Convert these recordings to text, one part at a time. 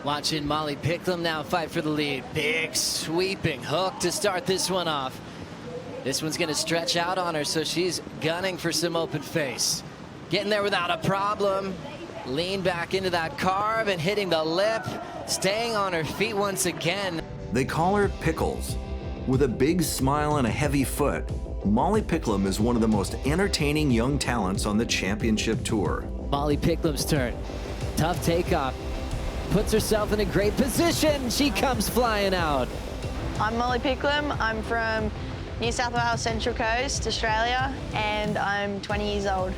Watching Molly Picklum now fight for the lead. Big sweeping hook to start this one off. This one's going to stretch out on her, so she's gunning for some open face. Getting there without a problem. Lean back into that carve and hitting the lip. Staying on her feet once again. They call her Pickles. With a big smile and a heavy foot, Molly Picklum is one of the most entertaining young talents on the championship tour. Molly Picklum's turn. Tough takeoff. Puts herself in a great position. She comes flying out. I'm Molly Picklum. I'm from New South Wales Central Coast, Australia, and I'm 20 years old.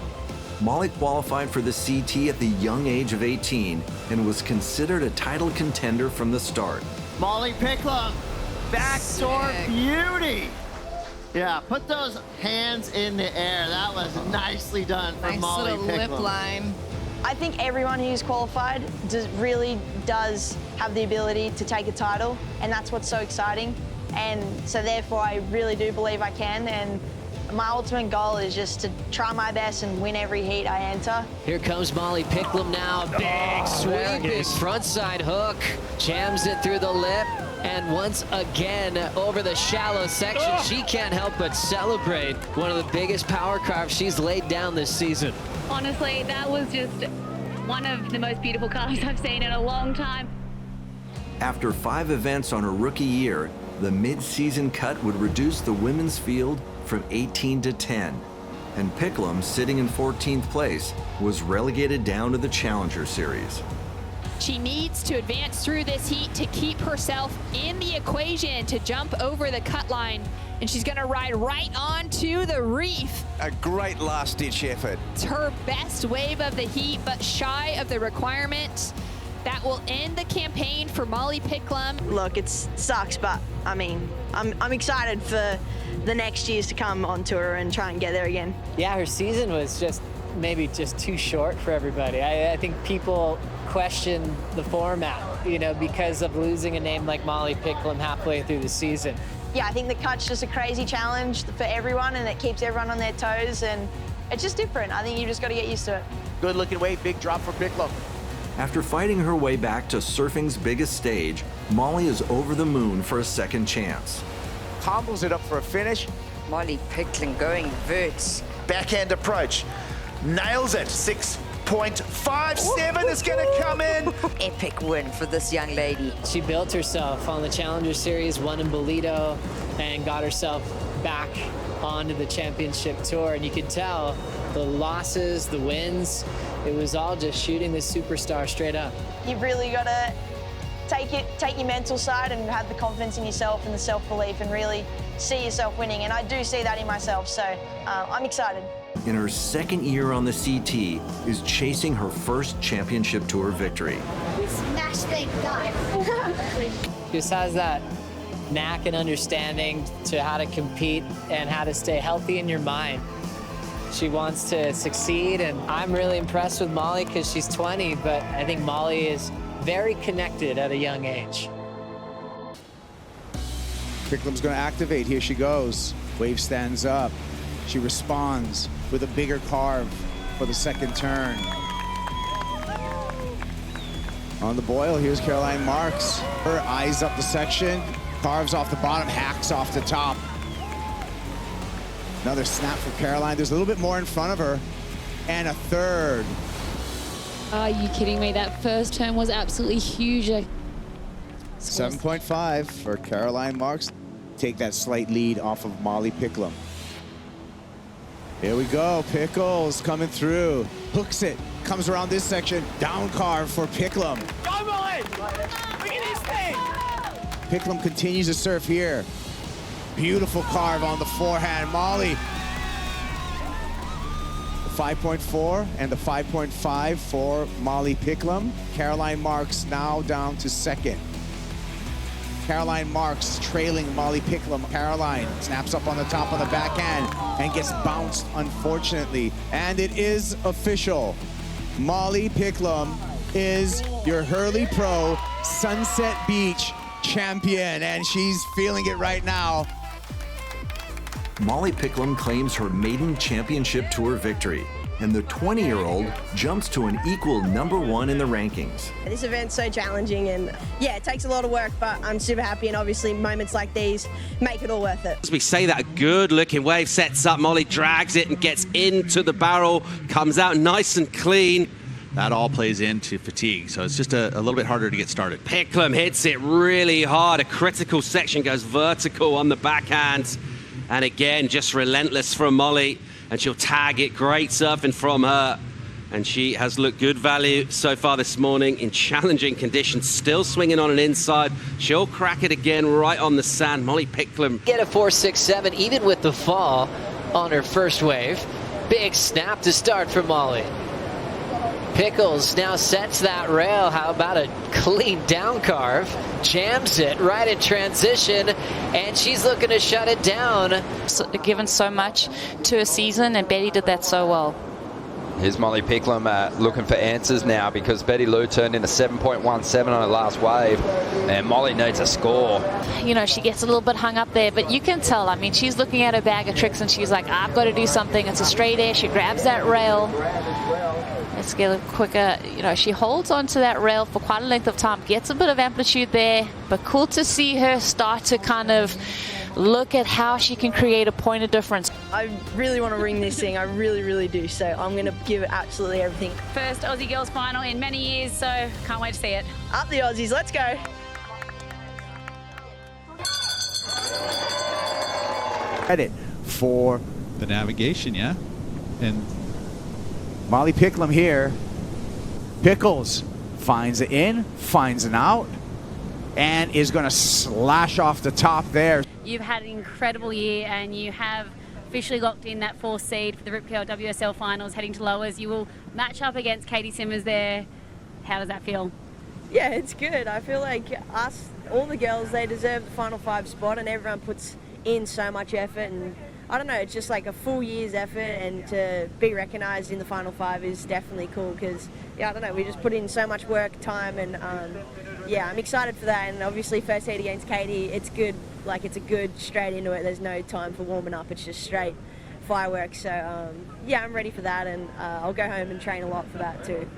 Molly qualified for the CT at the young age of 18 and was considered a title contender from the start. Molly Picklum, backdoor beauty. Yeah, put those hands in the air. That was nicely done from Molly Picklum. Nice little lip line. I think everyone who's qualified really does have the ability to take a title, and that's what's so exciting. And so therefore, I really do believe I can. And my ultimate goal is just to try my best and win every heat I enter. Here comes Molly Picklum now. Big sweeping frontside hook. Jams it through the lip. And once again, over the shallow section, she can't help but celebrate one of the biggest power carves she's laid down this season. Honestly, that was just one of the most beautiful carves I've seen in a long time. After 5 events on her rookie year, the mid-season cut would reduce the women's field from 18 to 10. And Picklum, sitting in 14th place, was relegated down to the Challenger Series. She needs to advance through this heat to keep herself in the equation to jump over the cut line. And she's gonna ride right onto the reef. A great last-ditch effort. It's her best wave of the heat, but shy of the requirement. That will end the campaign for Molly Picklum. Look, it sucks, but I mean, I'm excited for the next years to come on tour and try and get there again. Yeah, her season was maybe just too short for everybody. I think people question the format, because of losing a name like Molly Picklum halfway through the season. Yeah, I think the cut's just a crazy challenge for everyone, and it keeps everyone on their toes, and it's just different. I think you just got to get used to it. Good looking wave, big drop for Picklum. After fighting her way back to surfing's biggest stage, Molly is over the moon for a second chance. Humbles it up for a finish. Molly Picklum going verts. Backhand approach. Nails it. 6.57 is going to come in. Epic win for this young lady. She built herself on the Challenger Series, won in Bolito, and got herself back onto the championship tour. And you could tell the losses, the wins, it was all just shooting this superstar straight up. You've really got to take your mental side and have the confidence in yourself and the self-belief and really see yourself winning. And I do see that in myself, so I'm excited. In her second year on the CT, is chasing her first championship tour victory. Smash big dive. Just has that knack and understanding to how to compete and how to stay healthy in your mind. She wants to succeed, and I'm really impressed with Molly because she's 20, but I think Molly is very connected at a young age. Picklum's going to activate. Here she goes. Wave stands up. She responds with a bigger carve for the second turn. On the boil, here's Caroline Marks. Her eyes up the section, carves off the bottom, hacks off the top. Another snap for Caroline. There's a little bit more in front of her. And a third. Are you kidding me? That first turn was absolutely huge. 7.5 for Caroline Marks. Take that slight lead off of Molly Picklum. Here we go, Pickles coming through. Hooks it, comes around this section. Down carve for Picklum. Go, Molly! Look at this thing! Picklum continues to surf here. Beautiful carve on the forehand, Molly. The 5.4 and the 5.5 for Molly Picklum. Caroline Marks now down to second. Caroline Marks trailing Molly Picklum. Caroline snaps up on the top of the backhand and gets bounced, unfortunately. And it is official. Molly Picklum is your Hurley Pro Sunset Beach champion, and she's feeling it right now. Molly Picklum claims her maiden championship tour victory and the 20-year-old jumps to an equal #1 in the rankings. This event's so challenging, and yeah, it takes a lot of work, but I'm super happy, and obviously moments like these make it all worth it. As we say that, a good-looking wave sets up. Molly drags it and gets into the barrel, comes out nice and clean. That all plays into fatigue, so it's just a little bit harder to get started. Picklum hits it really hard. A critical section goes vertical on the backhand. And again, just relentless from Molly. And she'll tag it. Great surfing from her. And she has looked good value so far this morning in challenging conditions. Still swinging on an inside. She'll crack it again right on the sand. Molly Picklum. Get a 4.67 even with the fall on her first wave. Big snap to start for Molly. Pickles now sets that rail. How about a clean down carve? Jams it right in transition, and she's looking to shut it down. Given so much to a season, and Betty did that so well. Here's Molly Picklum looking for answers now, because Betty Lou turned in a 7.17 on her last wave, and Molly needs a score. You know, she gets a little bit hung up there, but you can tell. I mean, she's looking at her bag of tricks, and she's like, I've got to do something. It's a straight air. She grabs that rail. Let's get a quicker. You know, she holds onto that rail for quite a length of time, gets a bit of amplitude there, but cool to see her start to kind of look at how she can create a point of difference. I really want to ring this thing. I really, really do. So I'm going to give it absolutely everything. First Aussie Girls final in many years, so can't wait to see it. Up the Aussies, let's go. Credit for The navigation, yeah. And Molly Picklum here. Pickles finds it in, finds an out, and is going to slash off the top there. You've had an incredible year, and you have officially locked in that 4th seed for the Rip Curl WSL Finals, heading to Lowers. You will match up against Katie Simmers there. How does that feel? Yeah, it's good. I feel like us, all the girls, they deserve the Final 5 spot, and everyone puts in so much effort, and I don't know, it's just like a full year's effort, and to be recognised in the Final 5 is definitely cool, because, yeah, I don't know, we just put in so much work, time, and yeah, I'm excited for that. And obviously first heat against Katie, it's good, like it's a good straight into it. There's no time for warming up, it's just straight fireworks. So yeah, I'm ready for that, and I'll go home and train a lot for that too.